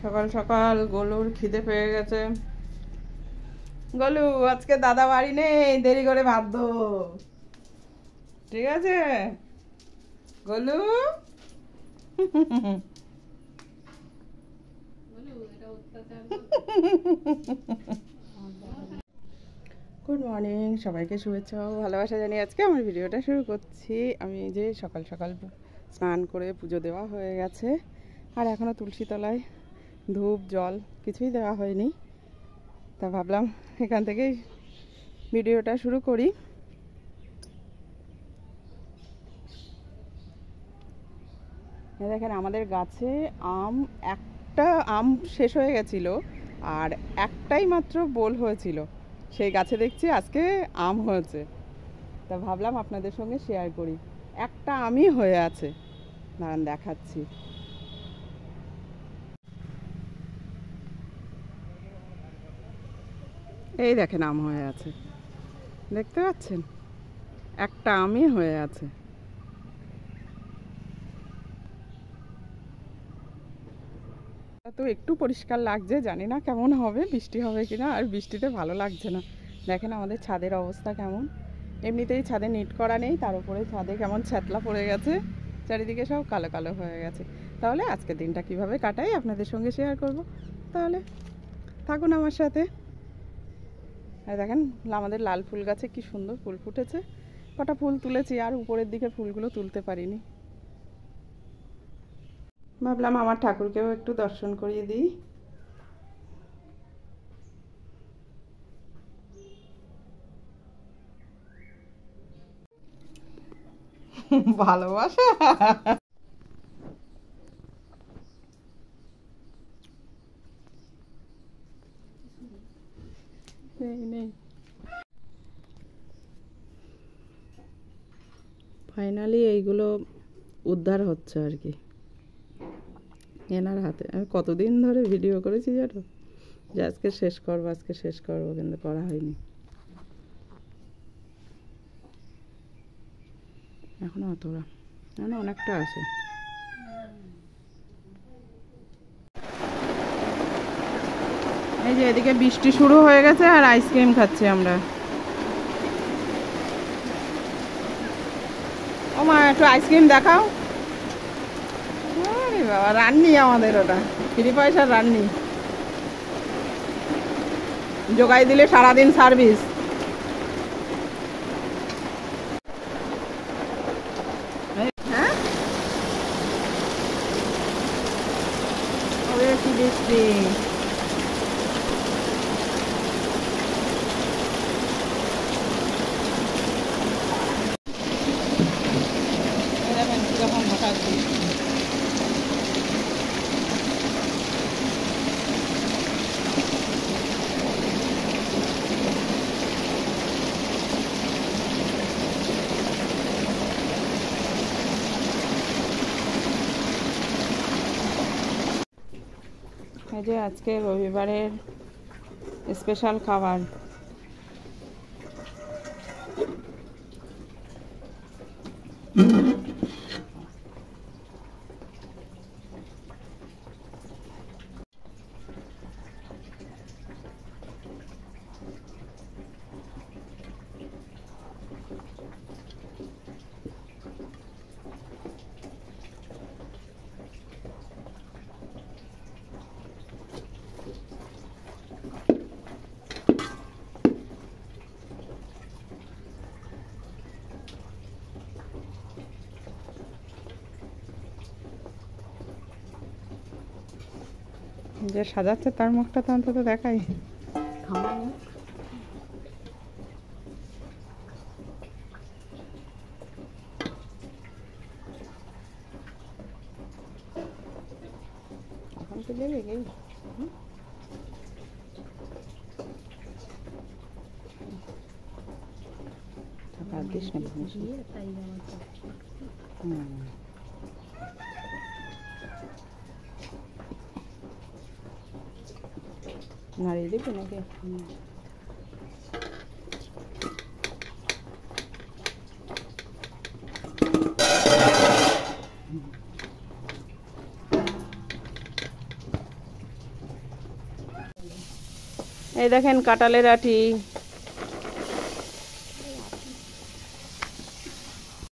সকাল সকাল গলুর খিদে পেয়ে গেছে। গলু, আজকে দাদা বাড়ি নেই, দেরি করে ভাত দো, ঠিক আছে? গলু গুড মর্নিং, সবাইকে শুভেচ্ছা ও ভালোবাসা জানিয়ে আজকে আমার ভিডিওটা শুরু করছি। আমি যে সকাল সকাল স্নান করে পুজো দেওয়া হয়ে গেছে, আর এখনও তুলসী তলায় ধূপ জল কিছুই দেওয়া হয়নি। তা ভাবলাম এখান থেকেই ভিডিওটা শুরু করি। দেখেন আমাদের গাছে একটা আম শেষ হয়ে গেছিল, আর একটাই মাত্র বোল হয়েছিল। সেই গাছে দেখছি আজকে আম হয়েছে। তা ভাবলাম আপনাদের সঙ্গে শেয়ার করি। একটা আমই হয়ে আছে, দাঁড়ান দেখাচ্ছি। এই দেখেন আম হয়ে আছে, দেখতে পাচ্ছেন? একটা আমই হয়ে আছে। তো একটু পরিষ্কার লাগছে, জানি না কেমন হবে, বৃষ্টি হবে কিনা। আর বৃষ্টিতে ভালো লাগছে না। দেখেন আমাদের ছাদের অবস্থা কেমন। এমনিতেই ছাদে নিট করা নেই, তার উপরে ছাদে কেমন ছ্যাতলা পড়ে গেছে, চারিদিকে সব কালো কালো হয়ে গেছে। তাহলে আজকের দিনটা কিভাবে কাটাই আপনাদের সঙ্গে শেয়ার করব, তাহলে থাকুন আমার সাথে। আর দেখেন আমাদের লাল ফুল গাছে কি সুন্দর ফুল ফুটেছে। কটা ফুল তুলেছি, আর উপরের দিকে ফুলগুলো তুলতে পারিনি। ভাবলাম আমার ঠাকুরকেও একটু দর্শন করিয়ে দিই। ভালোবাসা নেই নেই। ফাইনালি এইগুলো উদ্ধার হচ্ছে আর কি এনার হাতে। আমি কতদিন ধরে ভিডিও করেছি জানো, যে আজকে শেষ করবো আজকে শেষ করবো, কিন্তু করা হয়নি। এখনো অতটা, এখনো অনেকটা আছে। এই যে এদিকে বৃষ্টি শুরু হয়ে গেছে, আর আইসক্রিম খাচ্ছি আমরা। ও মা, একটু আইসক্রিম দেখাও। আরে বাবা, রান্নি আমাদের ওটা ফ্রি পয়সার রান্নি, জোগাই দিলে সারাদিন সার্ভিস। হ্যাঁ, ওরে কি বৃষ্টি। কিরকম হঠাৎ বৃষ্টি। এই যে আজকে রবিবারের স্পেশাল খাবার। যে সাজাচ্ছে তার মুখটা তো অন্তত দেখাই। এখন তো দেবে গেই। দিস না, নাড়িয়ে দিবি নাকি? এই দেখেন কাঁঠালের আটি।